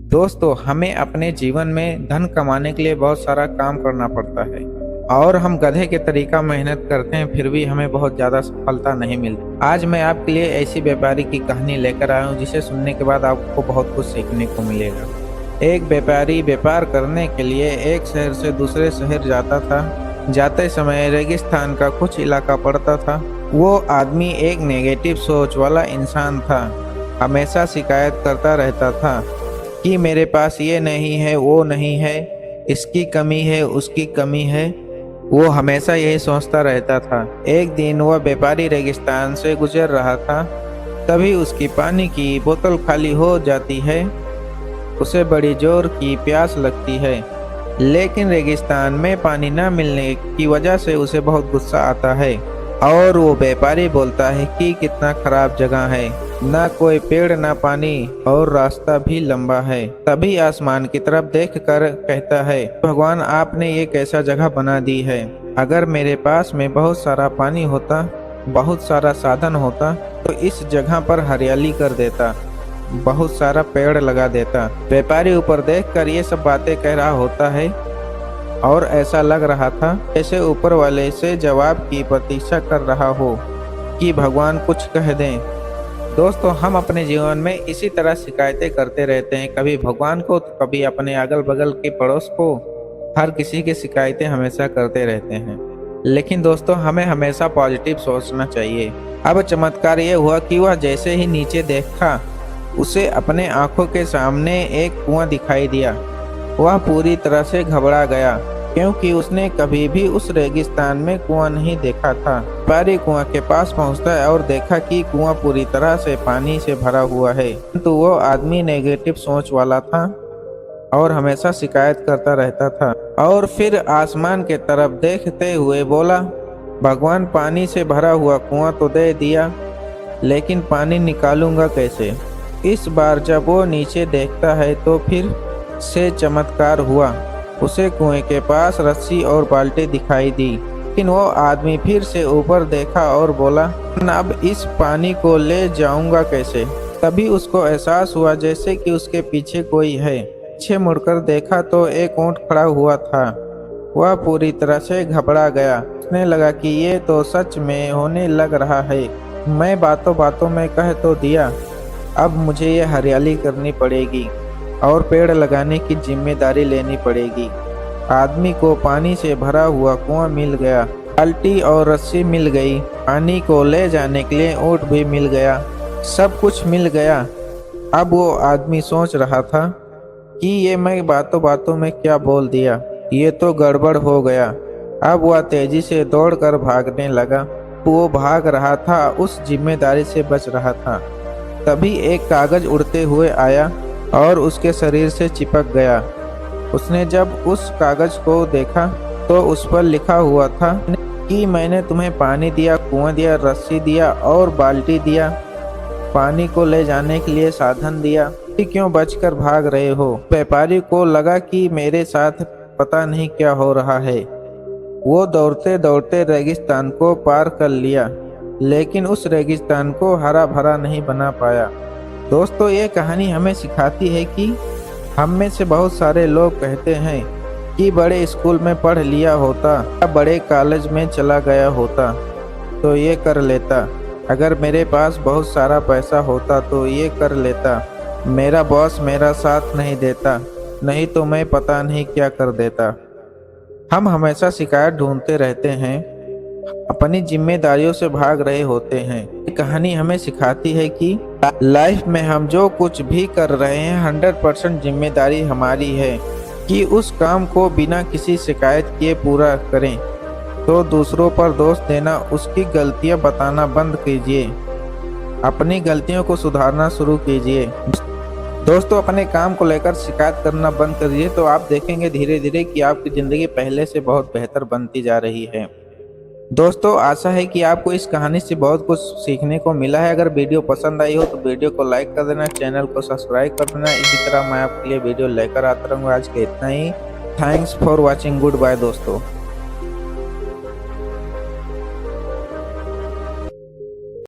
दोस्तों, हमें अपने जीवन में धन कमाने के लिए बहुत सारा काम करना पड़ता है और हम गधे के तरीका मेहनत करते हैं, फिर भी हमें बहुत ज़्यादा सफलता नहीं मिलती। आज मैं आपके लिए ऐसी व्यापारी की कहानी लेकर आया हूँ जिसे सुनने के बाद आपको बहुत कुछ सीखने को मिलेगा। एक व्यापारी व्यापार करने के लिए एक शहर से दूसरे शहर जाता था। जाते समय रेगिस्तान का कुछ इलाका पड़ता था। वो आदमी एक नेगेटिव सोच वाला इंसान था। हमेशा शिकायत करता रहता था कि मेरे पास ये नहीं है, वो नहीं है, इसकी कमी है, उसकी कमी है। वो हमेशा यही सोचता रहता था। एक दिन वह व्यापारी रेगिस्तान से गुजर रहा था, तभी उसकी पानी की बोतल खाली हो जाती है। उसे बड़ी जोर की प्यास लगती है, लेकिन रेगिस्तान में पानी न मिलने की वजह से उसे बहुत गुस्सा आता है और वो व्यापारी बोलता है कि कितना खराब जगह है, ना कोई पेड़ ना पानी और रास्ता भी लंबा है। तभी आसमान की तरफ देखकर कहता है, भगवान आपने ये कैसा जगह बना दी है। अगर मेरे पास में बहुत सारा पानी होता, बहुत सारा साधन होता तो इस जगह पर हरियाली कर देता, बहुत सारा पेड़ लगा देता। व्यापारी ऊपर देखकर ये सब बातें कह रहा होता है और ऐसा लग रहा था जैसे ऊपर वाले से जवाब की प्रतीक्षा कर रहा हो कि भगवान कुछ कह दें। दोस्तों, हम अपने जीवन में इसी तरह शिकायतें करते रहते हैं, कभी भगवान को तो कभी अपने अगल बगल के पड़ोस को। हर किसी की शिकायतें हमेशा करते रहते हैं, लेकिन दोस्तों हमें हमेशा पॉजिटिव सोचना चाहिए। अब चमत्कार ये हुआ कि वह जैसे ही नीचे देखा, उसे अपने आंखों के सामने एक कुआं दिखाई दिया। वह पूरी तरह से घबरा गया, क्योंकि उसने कभी भी उस रेगिस्तान में कुआं नहीं देखा था। व्यापारी कुआं के पास पहुंचता है और देखा कि कुआं पूरी तरह से पानी से भरा हुआ है, किंतु वो आदमी नेगेटिव सोच वाला था और हमेशा शिकायत करता रहता था। और फिर आसमान के तरफ देखते हुए बोला, भगवान पानी से भरा हुआ कुआं तो दे दिया, लेकिन पानी निकालूंगा कैसे। इस बार जब वो नीचे देखता है तो फिर से चमत्कार हुआ। उसे कुएं के पास रस्सी और बाल्टी दिखाई दी, लेकिन वो आदमी फिर से ऊपर देखा और बोला, अब इस पानी को ले जाऊंगा कैसे। तभी उसको एहसास हुआ जैसे कि उसके पीछे कोई है। पीछे मुड़कर देखा तो एक ऊंट खड़ा हुआ था। वह पूरी तरह से घबरा गया। उसने लगा कि ये तो सच में होने लग रहा है। मैं बातों बातों में कह तो दिया, अब मुझे ये हरियाली करनी पड़ेगी और पेड़ लगाने की जिम्मेदारी लेनी पड़ेगी। आदमी को पानी से भरा हुआ कुआं मिल गया, बाल्टी और रस्सी मिल गई, पानी को ले जाने के लिए ऊंट भी मिल गया, सब कुछ मिल गया। अब वो आदमी सोच रहा था कि ये मैं बातों बातों में क्या बोल दिया, ये तो गड़बड़ हो गया। अब वह तेजी से दौड़कर भागने लगा। वो भाग रहा था, उस जिम्मेदारी से बच रहा था। तभी एक कागज उड़ते हुए आया और उसके शरीर से चिपक गया। उसने जब उस कागज को देखा तो उस पर लिखा हुआ था कि मैंने तुम्हें पानी दिया, कुआं दिया, रस्सी दिया और बाल्टी दिया, पानी को ले जाने के लिए साधन दिया, क्यों बचकर भाग रहे हो। व्यापारी को लगा कि मेरे साथ पता नहीं क्या हो रहा है। वो दौड़ते दौड़ते रेगिस्तान को पार कर लिया, लेकिन उस रेगिस्तान को हरा भरा नहीं बना पाया। दोस्तों, ये कहानी हमें सिखाती है कि हम में से बहुत सारे लोग कहते हैं कि बड़े स्कूल में पढ़ लिया होता या बड़े कॉलेज में चला गया होता तो ये कर लेता, अगर मेरे पास बहुत सारा पैसा होता तो ये कर लेता, मेरा बॉस मेरा साथ नहीं देता, नहीं तो मैं पता नहीं क्या कर देता। हम हमेशा शिकायत ढूंढते रहते हैं, अपनी जिम्मेदारियों से भाग रहे होते हैं। ये कहानी हमें सिखाती है कि लाइफ में हम जो कुछ भी कर रहे हैं 100% जिम्मेदारी हमारी है कि उस काम को बिना किसी शिकायत किए पूरा करें। तो दूसरों पर दोष देना, उसकी गलतियां बताना बंद कीजिए, अपनी गलतियों को सुधारना शुरू कीजिए। दोस्तों, अपने काम को लेकर शिकायत करना बंद करिए, तो आप देखेंगे धीरे धीरे कि आपकी ज़िंदगी पहले से बहुत बेहतर बनती जा रही है। दोस्तों, आशा है कि आपको इस कहानी से बहुत कुछ सीखने को मिला है। अगर वीडियो पसंद आई हो तो वीडियो को लाइक कर देना, चैनल को सब्सक्राइब कर देना। इसी तरह मैं आपके लिए वीडियो लेकर आता रहूँगा। आज के इतना ही। Thanks for watching. Goodbye दोस्तों।